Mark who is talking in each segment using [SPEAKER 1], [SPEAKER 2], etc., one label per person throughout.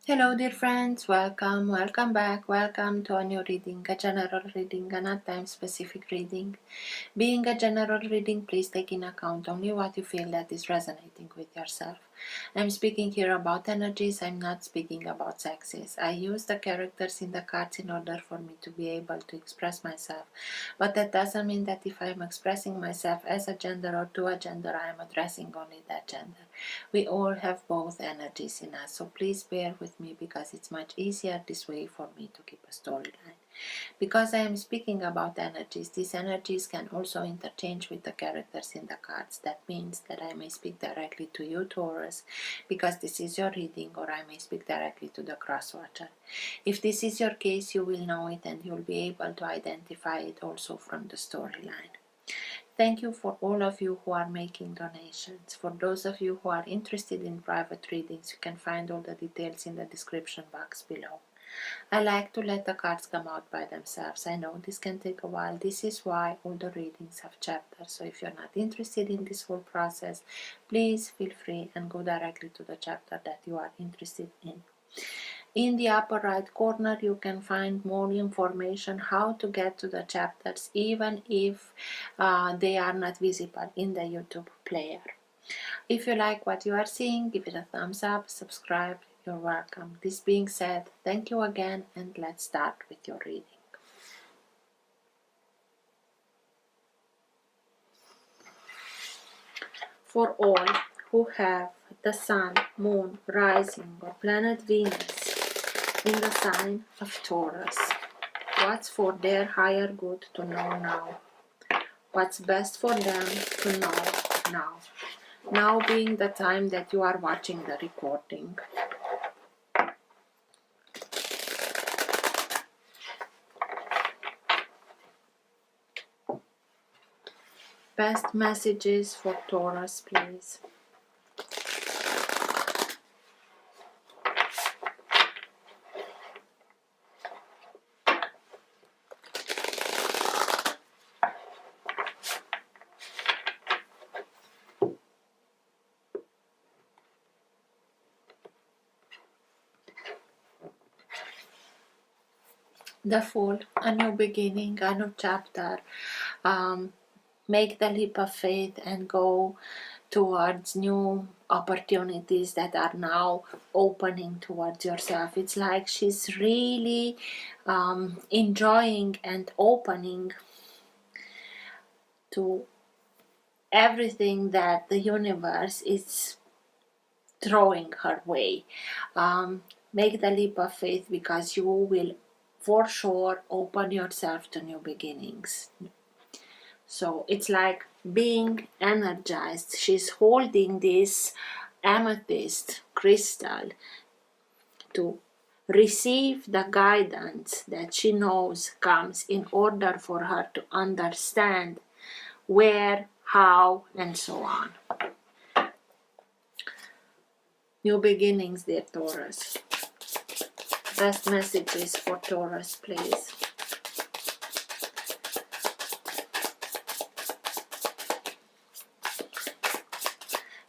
[SPEAKER 1] Hello dear friends, welcome back, welcome to a new reading, a general reading, a not time specific reading. Being a general reading, please take in account only what you feel that is resonating with yourself. I'm speaking here about energies, I'm not speaking about sexes. I use the characters in the cards in order for me to be able to express myself, but that doesn't mean that if I'm expressing myself as a gender or to a gender, I'm addressing only that gender. We all have both energies in us, so please bear with me because it's much easier this way for me to keep a storyline. Because I am speaking about energies, these energies can also interchange with the characters in the cards. That means that I may speak directly to you, Taurus, because this is your reading, or I may speak directly to the cross-watcher. If this is your case, you will know it and you'll be able to identify it also from the storyline. Thank you for all of you who are making donations. For those of you who are interested in private readings, you can find all the details in the description box below. I like to let the cards come out by themselves. I know this can take a while. This is why all the readings have chapters. So if you're not interested in this whole process, please feel free and go directly to the chapter that you are interested in. In the upper right corner, you can find more information how to get to the chapters, even if they are not visible in the YouTube player. If you like what you are seeing, give it a thumbs up, subscribe, you're welcome. This being said, thank you again, and let's start with your reading. For all who have the Sun, Moon, Rising, or planet Venus in the sign of Taurus, what's for their higher good to know now? What's best for them to know now? Now being the time that you are watching the recording. Best messages for Taurus, please. The Fool, a new beginning, a new chapter. Make the leap of faith and go towards new opportunities that are now opening towards yourself. It's like she's really enjoying and opening to everything that the universe is throwing her way. Make the leap of faith because you will for sure open yourself to new beginnings. So it's like being energized. She's holding this amethyst crystal to receive the guidance that she knows comes in order for her to understand where, how, and so on. New beginnings, dear Taurus. Best messages for Taurus, please.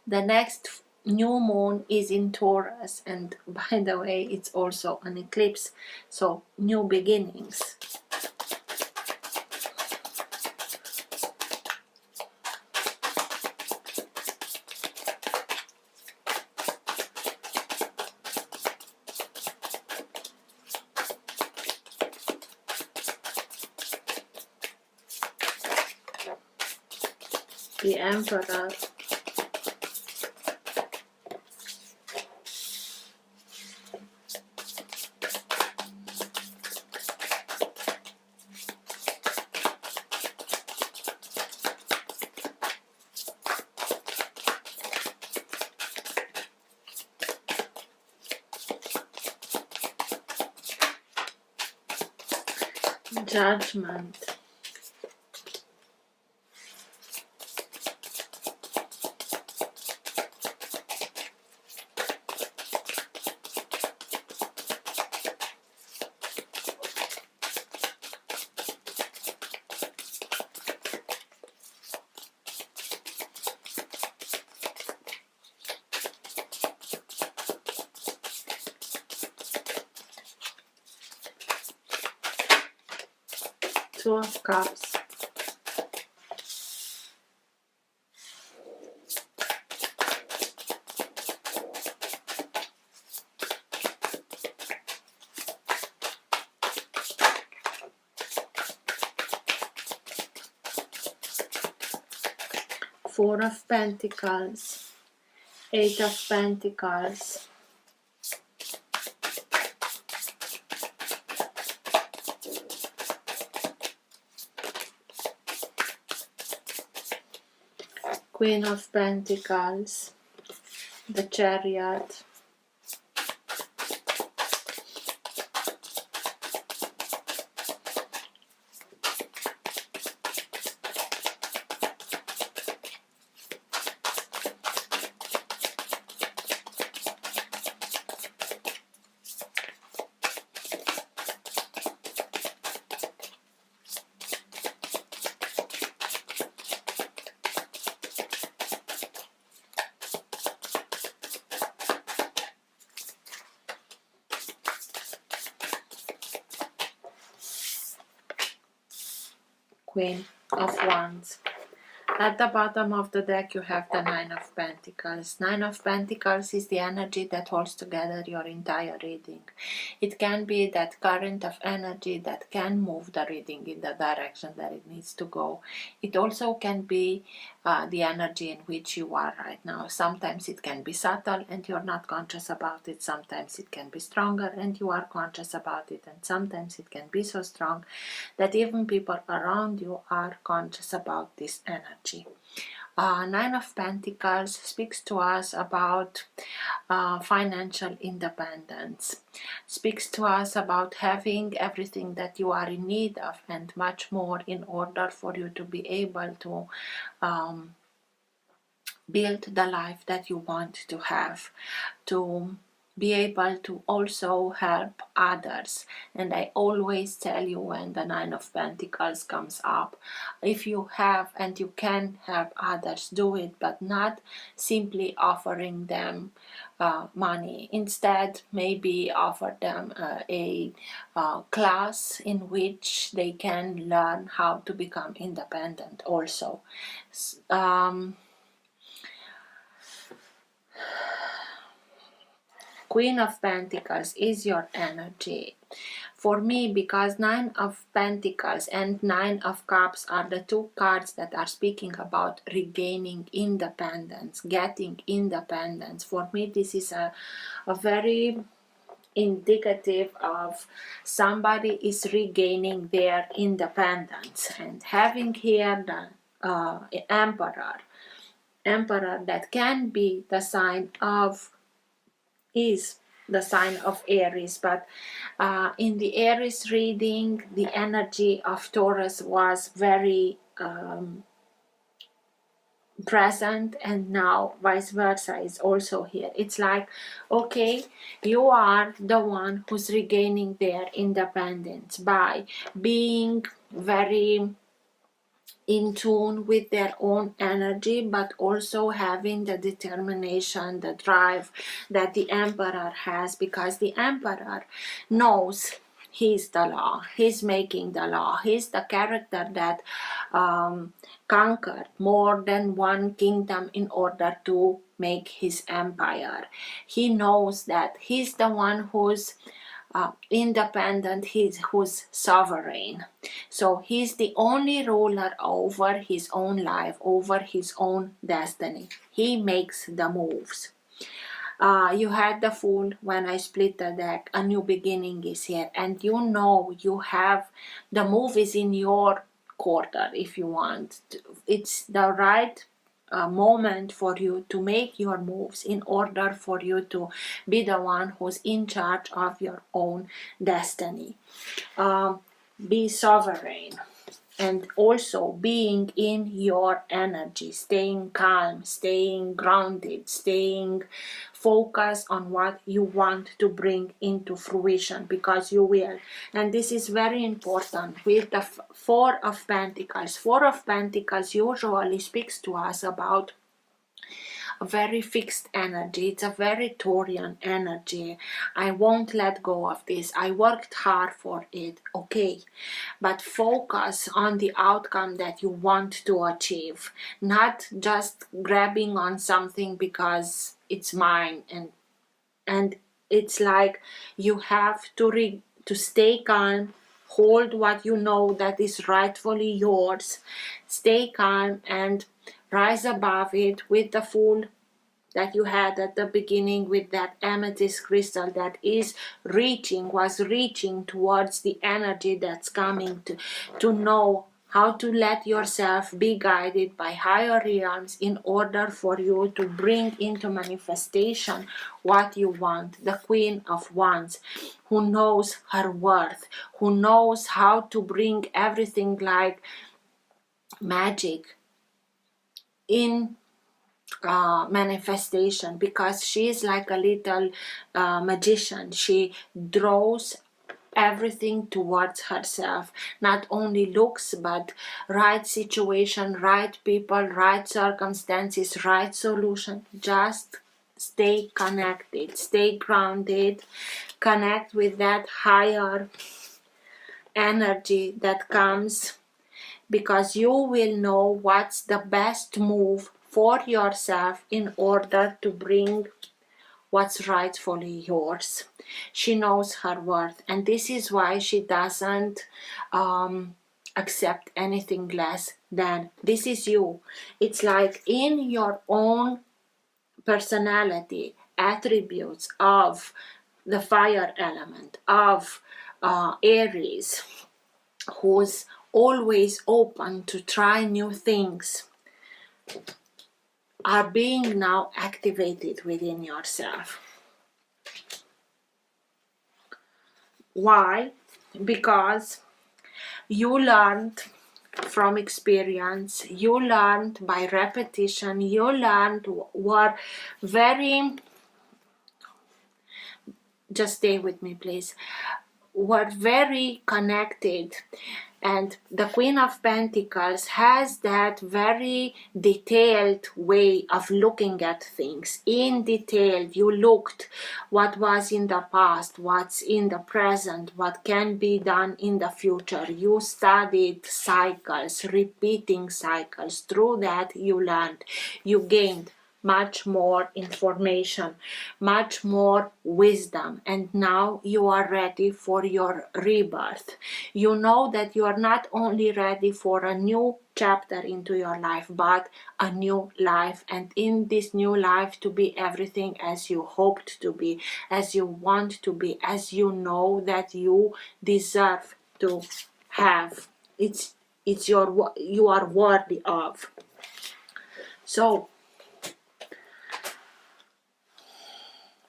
[SPEAKER 1] The next new moon is in Taurus, and by the way, it's also an eclipse, so new beginnings. The Emperor. Judgment. Two of Cups, Four of Pentacles, Eight of Pentacles, Queen of Pentacles, the Chariot, Queen of Wands. At the bottom of the deck you have the Nine of Pentacles. Nine of Pentacles is the energy that holds together your entire reading. It can be that current of energy that can move the reading in the direction that it needs to go. It also can be the energy in which you are right now. Sometimes it can be subtle and you're not conscious about it. Sometimes it can be stronger and you are conscious about it. And sometimes it can be so strong that even people around you are conscious about this energy. Nine of Pentacles speaks to us about financial independence, speaks to us about having everything that you are in need of and much more in order for you to be able to build the life that you want to have, to be able to also help others. And I always tell you, when the Nine of Pentacles comes up, if you have and you can help others, do it, but not simply offering them money. Instead, maybe offer them a class in which they can learn how to become independent also. Queen of Pentacles is your energy. For me, because Nine of Pentacles and Nine of Cups are the two cards that are speaking about regaining independence, getting independence. For me, this is a very indicative of somebody is regaining their independence. And having here the Emperor that can be the sign of is the sign of Aries, but in the Aries reading the energy of Taurus was very present, and now vice versa is also here. It's like, okay, you are the one who's regaining their independence by being very in tune with their own energy, but also having the determination, the drive that the Emperor has, because the Emperor knows he's the law, he's making the law, he's the character that conquered more than one kingdom in order to make his empire. He knows that he's the one who's independent, who's sovereign. So he's the only ruler over his own life, over his own destiny. He makes the moves. You had the Fool when I split the deck. A new beginning is here, and you know you have the move is in your quarter if you want. It's the right moment for you to make your moves in order for you to be the one who's in charge of your own destiny. Be sovereign, and also being in your energy, staying calm, staying grounded, staying focused on what you want to bring into fruition, because you will. And this is very important with the Four of Pentacles. Four of Pentacles usually speaks to us about a very fixed energy. It's a very Taurian energy. I won't let go of this. I worked hard for it, okay, but focus on the outcome that you want to achieve, not just grabbing on something because it's mine. And it's like you have to stay calm, hold what you know that is rightfully yours, stay calm and rise above it with the Fool that you had at the beginning, with that amethyst crystal that was reaching towards the energy that's coming, to know how to let yourself be guided by higher realms in order for you to bring into manifestation what you want. The Queen of Wands, who knows her worth, who knows how to bring everything like magic in manifestation, because she is like a little magician. She draws everything towards herself, not only looks, but right situation, right people, right circumstances, right solution. Just stay connected, stay grounded, connect with that higher energy that comes, because you will know what's the best move for yourself in order to bring what's rightfully yours. She knows her worth, and this is why she doesn't accept anything less than this is you. It's like in your own personality, attributes of the fire element, of Aries, who's always open to try new things, are being now activated within yourself. Why? Because you learned from experience, you learned by repetition, you learned were very, just stay with me please, were very connected. And the Queen of Pentacles has that very detailed way of looking at things. In detail, you looked what was in the past, what's in the present, what can be done in the future. You studied cycles, repeating cycles. Through that, you learned, you gained much more information, much more wisdom, and now you are ready for your rebirth. You know that you are not only ready for a new chapter into your life, but a new life, and in this new life to be everything as you hoped to be, as you want to be, as you know that you deserve to have. It's you are worthy of. So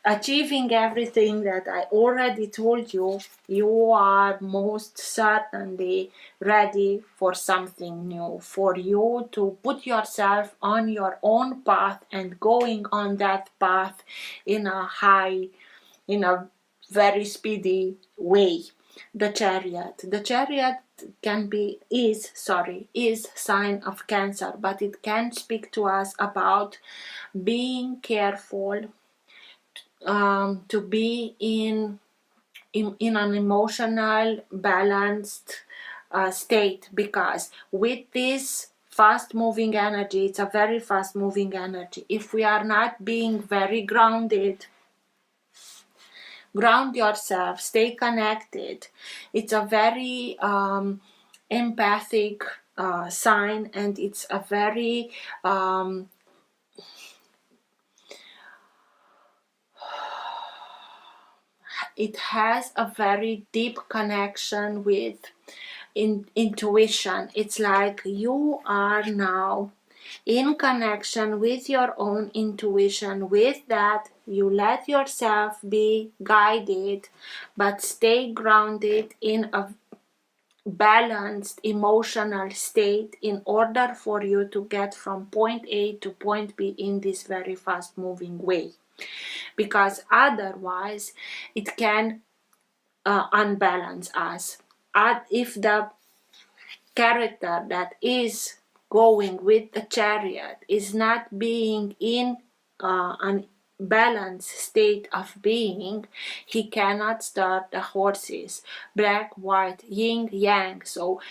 [SPEAKER 1] achieving everything that I already told you, you are most certainly ready for something new, for you to put yourself on your own path and going on that path in a very speedy way. The Chariot is sign of Cancer, but it can speak to us about being careful, to be in an emotional balanced state, because with this fast moving energy, it's a very fast moving energy. If we are not being very grounded, ground yourself, stay connected. It's a very empathic sign, and it's a very it has a very deep connection with intuition. It's like you are now in connection with your own intuition. With that, you let yourself be guided, but stay grounded in a balanced emotional state in order for you to get from point A to point B in this very fast moving way. Because otherwise it can unbalance us. If the character that is going with the Chariot is not being in unbalanced state of being, he cannot start the horses, black, white, yin, yang. So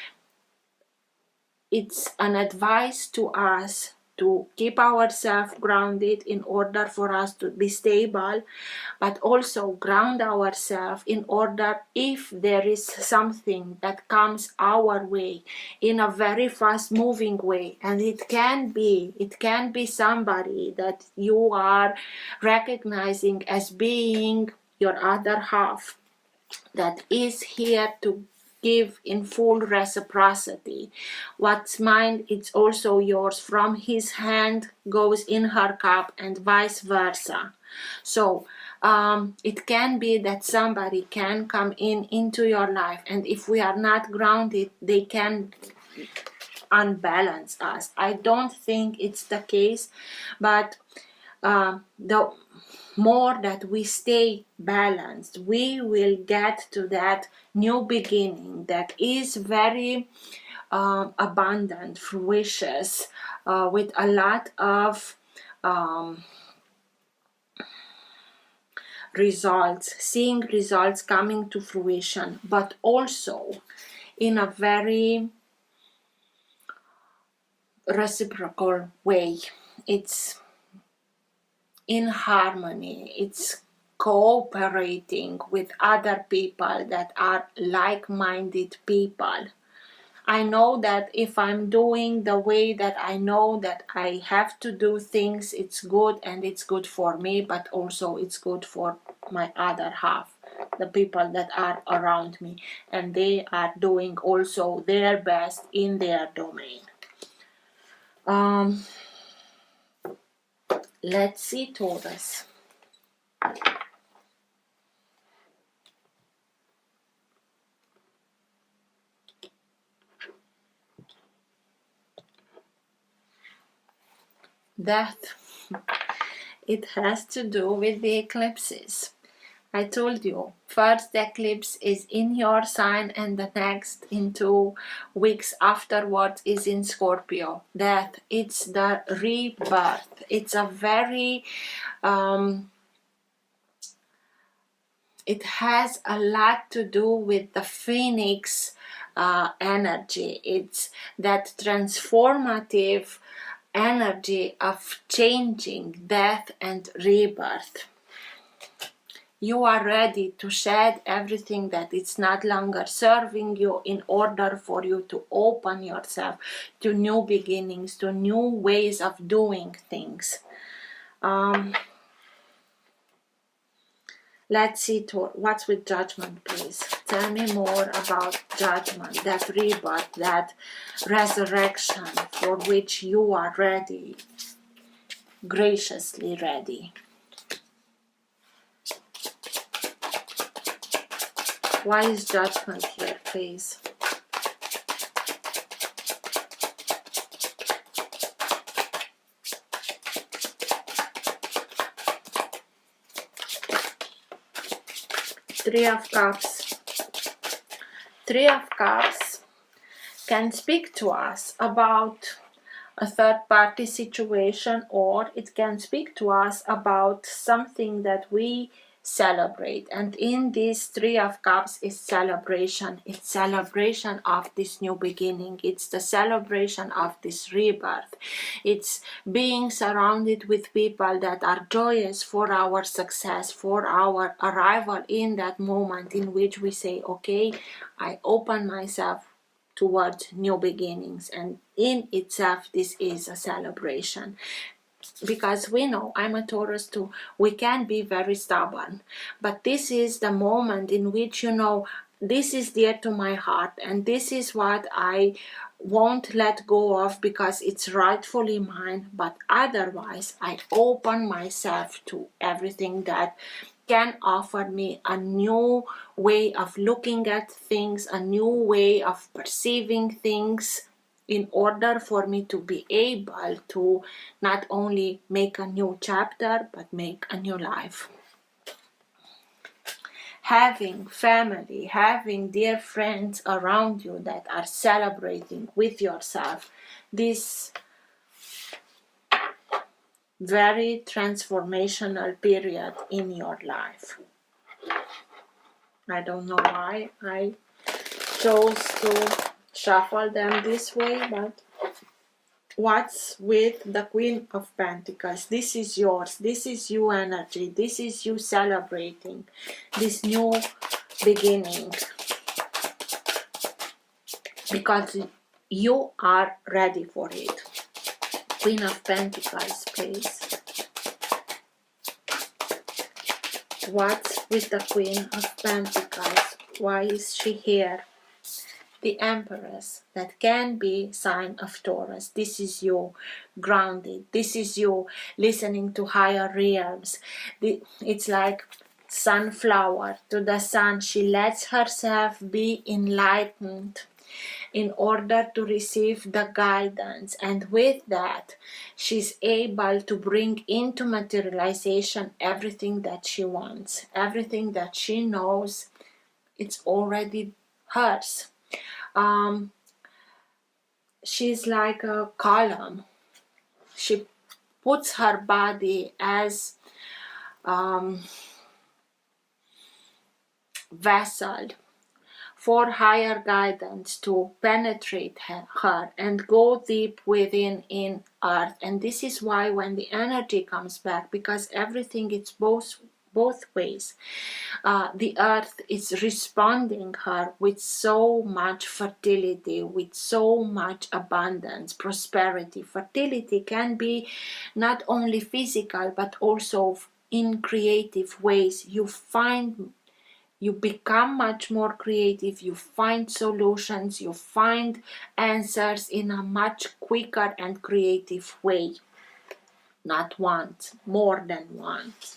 [SPEAKER 1] it's an advice to us to keep ourselves grounded in order for us to be stable, but also ground ourselves in order if there is something that comes our way in a very fast moving way, and it can be somebody that you are recognizing as being your other half, that is here to give in full reciprocity. What's mine, it's also yours. From his hand goes in her cup and vice versa. So it can be that somebody can come into your life, and if we are not grounded, they can unbalance us. I don't think it's the case, but the more that we stay balanced, we will get to that new beginning that is very abundant, fruitious, with a lot of results, seeing results coming to fruition, but also in a very reciprocal way. It's in harmony, it's cooperating with other people that are like-minded people. I know that if I'm doing the way that I know that I have to do things, it's good, and it's good for me, but also it's good for my other half, the people that are around me, and they are doing also their best in their domain. Let's see, Taurus. Death. It has to do with the eclipses. I told you, first eclipse is in your sign, and the next in 2 weeks afterwards is in Scorpio. Death, it's the rebirth. It's a very it has a lot to do with the phoenix energy. It's that transformative energy of changing, death and rebirth. You are ready to shed everything that is not longer serving you in order for you to open yourself to new beginnings, to new ways of doing things. Let's see, what's with judgment, please? Tell me more about judgment, that rebirth, that resurrection for which you are ready, graciously ready. Why is judgment here, please? Three of Cups. Three of Cups can speak to us about a third-party situation, or it can speak to us about something that we celebrate. And in this Three of Cups is celebration. It's celebration of this new beginning. It's the celebration of this rebirth. It's being surrounded with people that are joyous for our success, for our arrival in that moment in which we say, okay, I open myself towards new beginnings, and in itself this is a celebration. Because we know, I'm a Taurus too, we can be very stubborn, but this is the moment in which, you know, this is dear to my heart, and this is what I won't let go of because it's rightfully mine. But otherwise I open myself to everything that can offer me a new way of looking at things, a new way of perceiving things, in order for me to be able to not only make a new chapter, but make a new life. Having family, having dear friends around you that are celebrating with yourself, this very transformational period in your life. I don't know why I chose to shuffle them this way, but what's with the Queen of Pentacles? This is yours. This is you energy. This is you celebrating this new beginning. Because you are ready for it. Queen of Pentacles, please. What's with the Queen of Pentacles? Why is she here? The Empress, that can be sign of Taurus. This is you grounded. This is you listening to higher realms. It's like sunflower to the sun. She lets herself be enlightened in order to receive the guidance, and with that she's able to bring into materialization everything that she wants, everything that she knows it's already hers. She's like a column. She puts her body as vessel for higher guidance to penetrate her and go deep within in earth. And this is why when the energy comes back, because everything is both ways, the earth is responding her with so much fertility, with so much abundance, prosperity. Fertility can be not only physical but also in creative ways. You become much more creative, you find solutions, you find answers in a much quicker and creative way. Not once, more than once.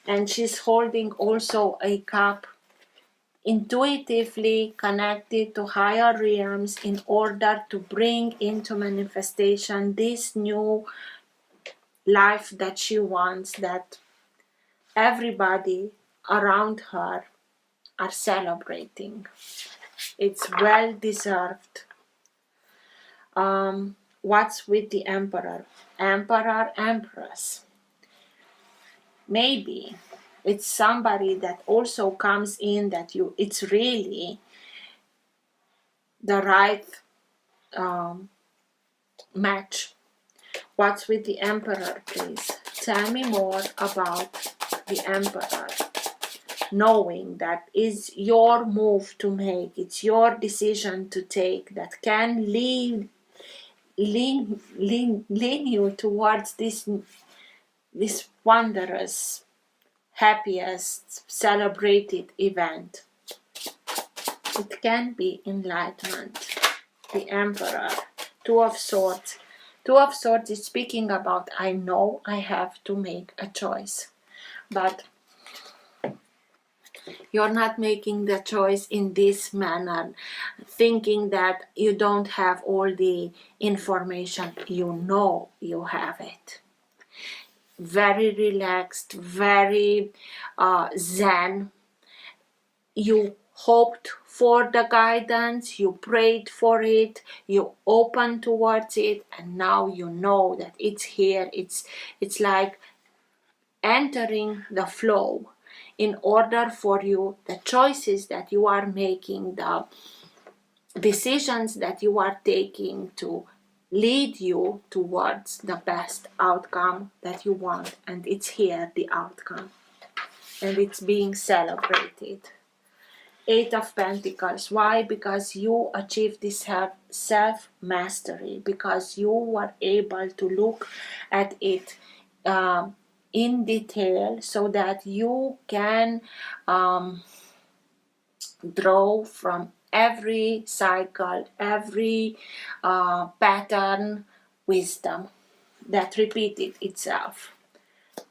[SPEAKER 1] And she's holding also a cup, intuitively connected to higher realms in order to bring into manifestation this new life that she wants, that everybody around her are celebrating. It's well deserved. What's with the Emperor? Emperor, Empress. Maybe it's somebody that also comes in that it's really the right match. What's with the Emperor, please? Tell me more about the Emperor. Knowing that is your move to make, it's your decision to take that can lean you towards this wondrous, happiest, celebrated event. It can be enlightenment. The Emperor, Two of Swords. Two of Swords is speaking about, I know I have to make a choice, but you're not making the choice in this manner, thinking that you don't have all the information. You know you have it. Very relaxed, very zen. You hoped for the guidance, you prayed for it, you opened towards it, and now you know that it's here. It's like entering the flow. In order for you, the choices that you are making, the decisions that you are taking to lead you towards the best outcome that you want. And it's here, the outcome. And it's being celebrated. Eight of Pentacles. Why? Because you achieved this self-mastery. Because you were able to look at it in detail, so that you can draw from every cycle, every pattern, wisdom that repeated itself.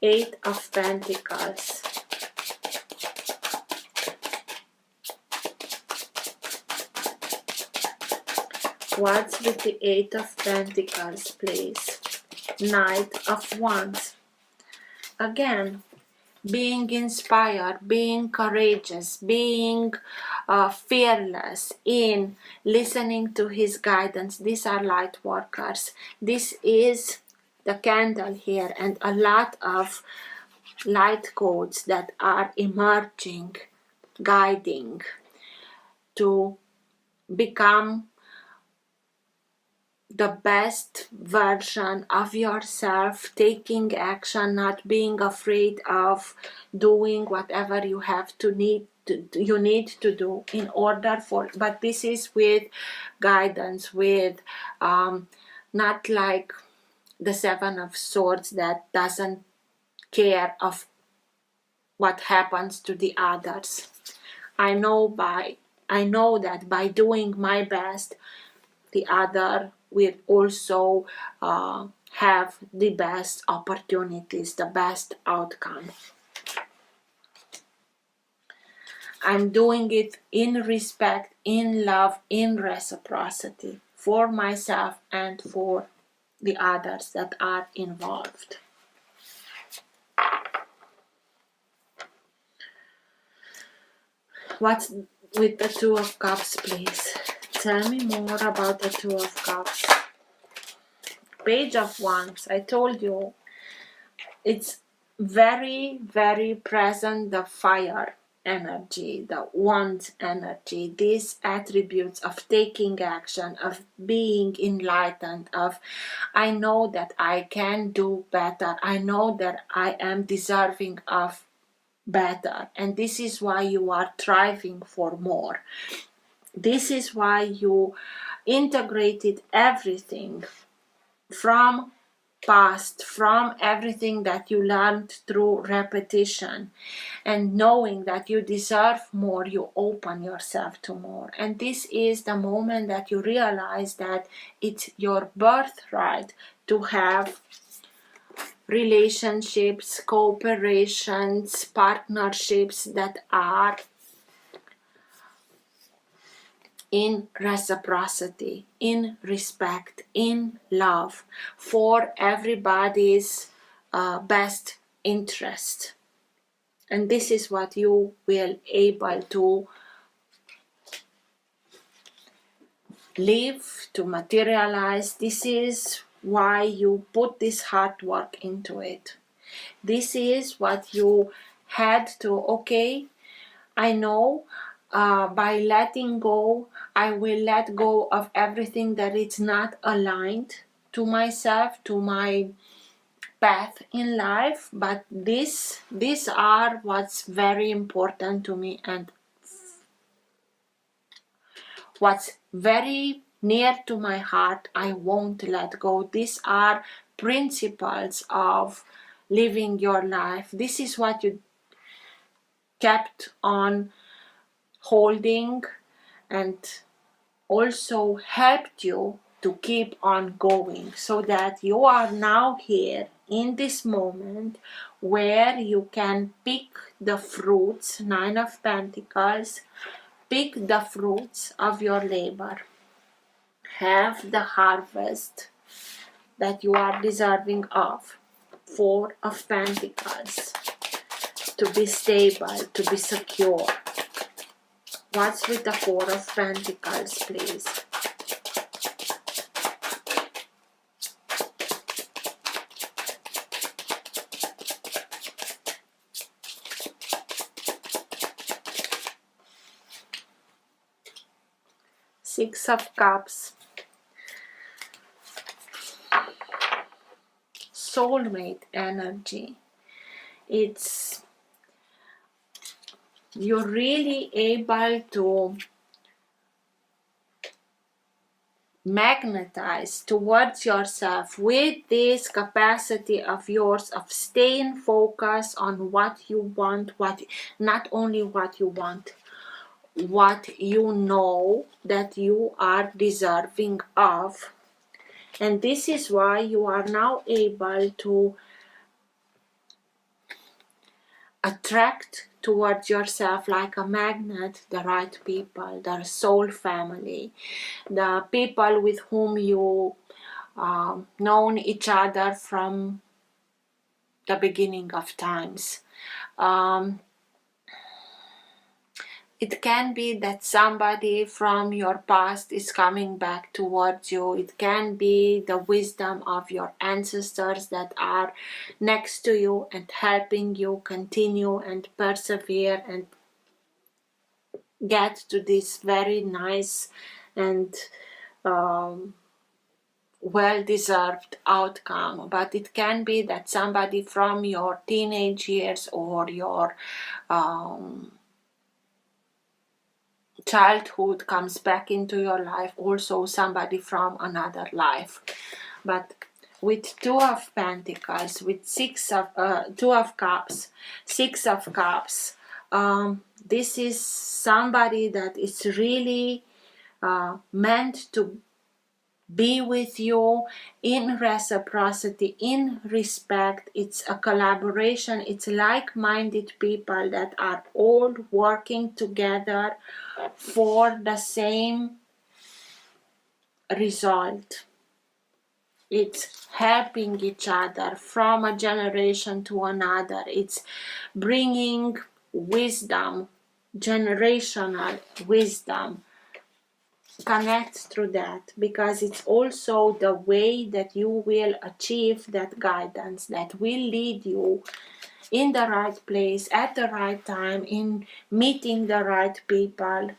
[SPEAKER 1] Eight of Pentacles. What's with the Eight of Pentacles, please? Knight of Wands. Again, being inspired, being courageous, being fearless in listening to his guidance. These are light workers. This is the candle here, and a lot of light codes that are emerging, guiding to become the best version of yourself, taking action, not being afraid of doing whatever you have to need to do in order for, but this is with guidance, with not like the Seven of Swords that doesn't care of what happens to the others. I know that by doing my best, the other will also have the best opportunities, the best outcome. I'm doing it in respect, in love, in reciprocity for myself and for the others that are involved. What's with the Two of Cups, please? Tell me more about the Two of Cups. Page of Wands. I told you it's very, very present, the fire energy, the Wands energy, these attributes of taking action, of being enlightened, of I know that I can do better, I know that I am deserving of better, and this is why you are striving for more. This is why you integrated everything from past, from everything that you learned through repetition, and knowing that you deserve more, you open yourself to more. And this is the moment that you realize that it's your birthright to have relationships, cooperations, partnerships that are in reciprocity, in respect, in love, for everybody's best interest. And this is what you will able to live, to materialize. This is why you put this hard work into it. This is what you had to, okay, I know by letting go, I will let go of everything that is not aligned to myself, to my path in life, but these are what's very important to me and what's very near to my heart. I won't let go. These are principles of living your life. This is what you kept on holding and also helped you to keep on going, so that you are now here in this moment where you can pick the fruits, Nine of Pentacles, pick the fruits of your labor, have the harvest that you are deserving of. Four of Pentacles, to be stable, to be secure. What's with the Four of Pentacles, please? Six of Cups. Soulmate energy. It's you're really able to magnetize towards yourself with this capacity of yours of staying focused on what you want, what not only what you want, what you know that you are deserving of. And this is why you are now able to attract towards yourself like a magnet the right people, the soul family, the people with whom you known each other from the beginning of times. It can be that somebody from your past is coming back towards you. It can be the wisdom of your ancestors that are next to you and helping you continue and persevere and get to this very nice and well-deserved outcome. But it can be that somebody from your teenage years or your childhood comes back into your life, also somebody from another life. But with Two of Pentacles, with Two of Cups, Six of Cups, this is somebody that is really meant to be with you in reciprocity, in respect. It's a collaboration. It's like-minded people that are all working together for the same result. It's helping each other from a generation to another. It's bringing wisdom, generational wisdom. Connect through that, because it's also the way that you will achieve that guidance that will lead you in the right place at the right time, in meeting the right people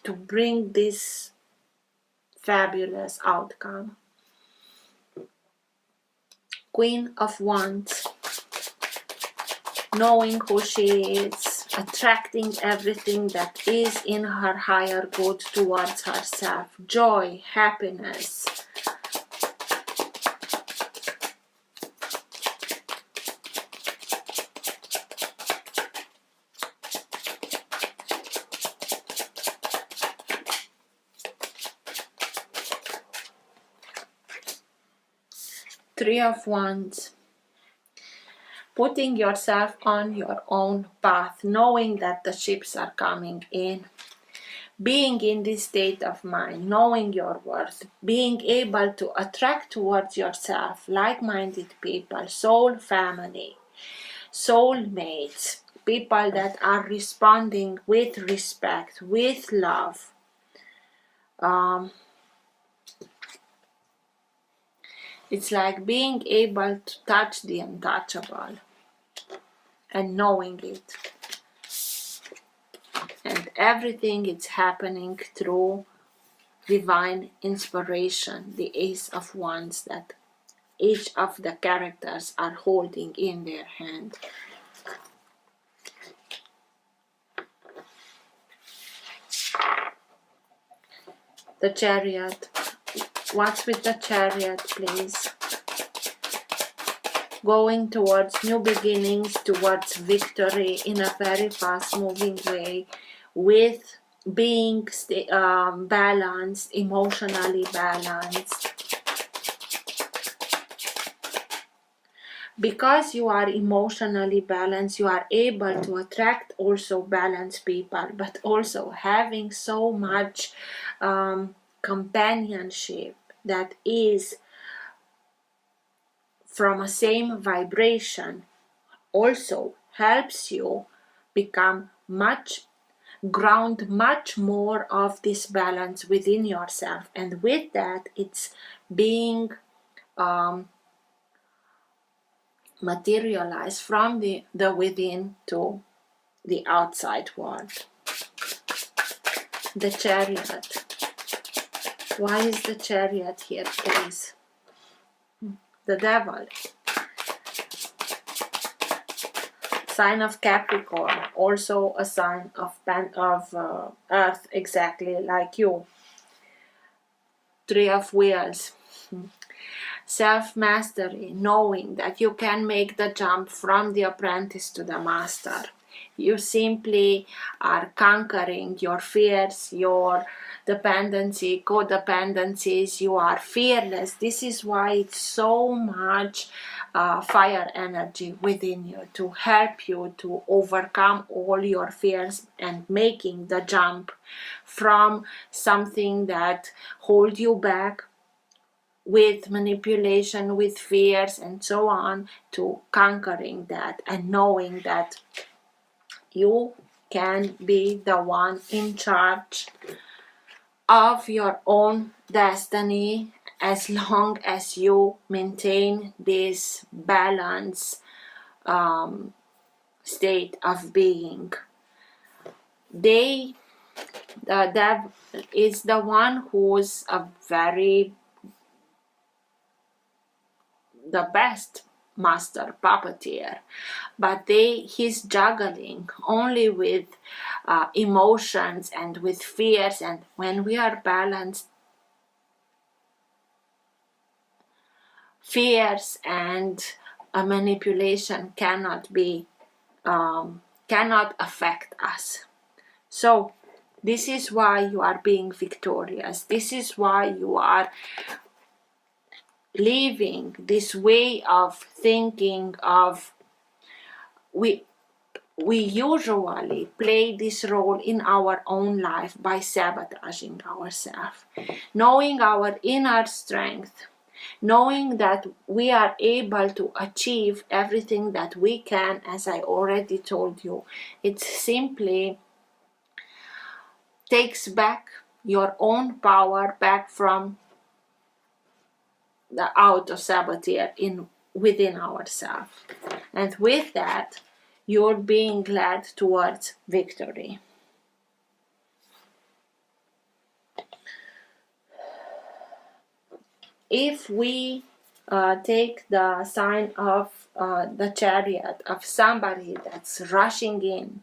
[SPEAKER 1] to bring this fabulous outcome. Queen of Wands, knowing who she is, attracting everything that is in her higher good towards herself. Joy, happiness. Three of Wands. Putting yourself on your own path, knowing that the ships are coming in. Being in this state of mind, knowing your worth, being able to attract towards yourself like-minded people, soul family, soulmates, people that are responding with respect, with love. It's like being able to touch the untouchable and knowing it. And everything is happening through divine inspiration, the Ace of Wands that each of the characters are holding in their hand. The Chariot. What's with the Chariot, please? Going towards new beginnings, towards victory in a very fast-moving way, with being balanced, emotionally balanced. Because you are emotionally balanced, you are able to attract also balanced people, but also having so much companionship that is from a same vibration also helps you become ground much more of this balance within yourself, and with that it's being materialized from the within to the outside world. The Chariot. Why is the Chariot here, please? The Devil. Sign of Capricorn, also a sign of Earth, exactly like you. Three of Wheels. Self-mastery, knowing that you can make the jump from the apprentice to the master. You simply are conquering your fears, your dependency, codependencies. You are fearless. This is why it's so much fire energy within you to help you to overcome all your fears and making the jump from something that holds you back, with manipulation, with fears and so on, to conquering that and knowing that you can be the one in charge of your own destiny as long as you maintain this balance state of being. The devil is the one who's the best master puppeteer, but he's juggling only with emotions and with fears, and when we are balanced, fears and manipulation cannot affect us. So this is why you are being victorious. This is why you are living this way of thinking of we usually play this role in our own life by sabotaging ourselves, knowing our inner strength, knowing that we are able to achieve everything that we can. As I already told you, it simply takes back your own power back from the auto-saboteur within ourselves. And with that, you're being led towards victory. If we take the sign of the chariot of somebody that's rushing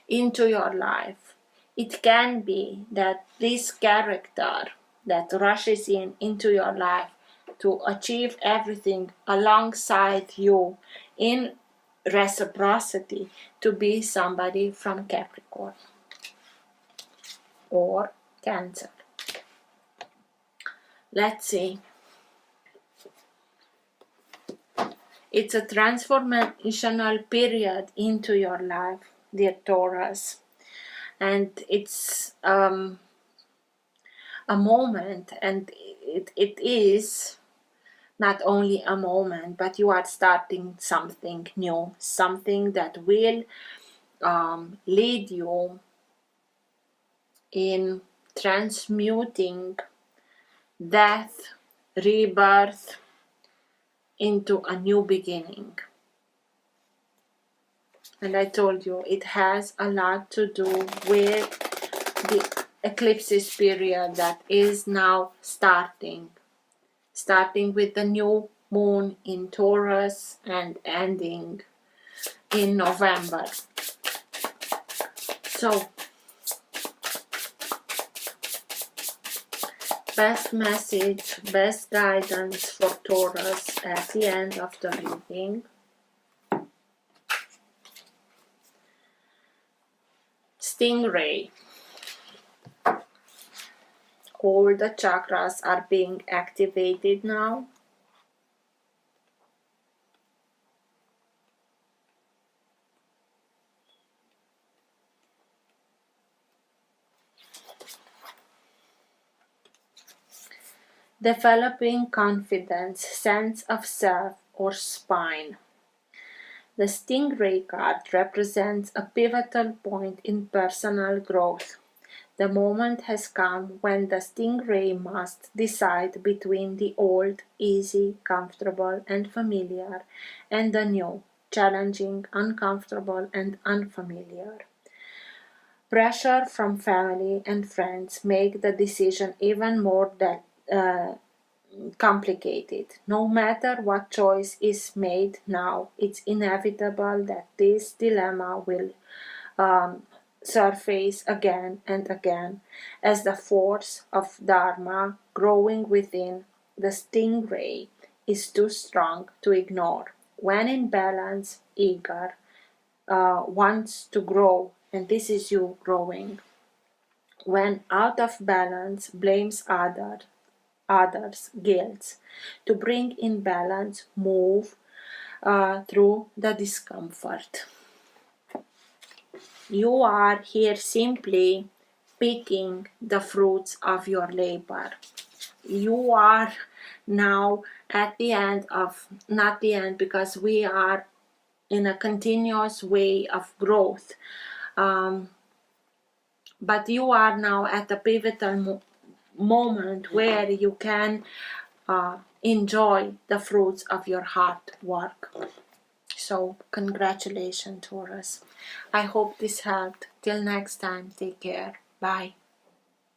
[SPEAKER 1] into your life, it can be that this character that rushes into your life to achieve everything alongside you in reciprocity to be somebody from Capricorn or Cancer. Let's see. It's a transformational period into your life, dear Taurus. And it's a moment, and it is not only a moment, but you are starting something new, something that will lead you in transmuting death, rebirth into a new beginning. And I told you, it has a lot to do with the eclipses period that is now starting with the new moon in Taurus and ending in November. So, best message, best guidance for Taurus at the end of the reading. Stingray. All the chakras are being activated now. Developing confidence, sense of self, or spine. The Stingray card represents a pivotal point in personal growth. The moment has come when the Stingray must decide between the old, easy, comfortable, and familiar, and the new, challenging, uncomfortable, and unfamiliar. Pressure from family and friends make the decision even more complicated. No matter what choice is made now, it's inevitable that this dilemma will surface again and again as the force of Dharma growing within the Stingray is too strong to ignore. When in balance, eager, wants to grow, and this is you growing. When out of balance, blames others, guilt. To bring in balance, move through the discomfort. You are here simply picking the fruits of your labor. You are now at the end of, not the end, because we are in a continuous way of growth, but you are now at a pivotal moment where you can enjoy the fruits of your hard work. So congratulations, Taurus. I hope this helped. Till next time, take care. Bye.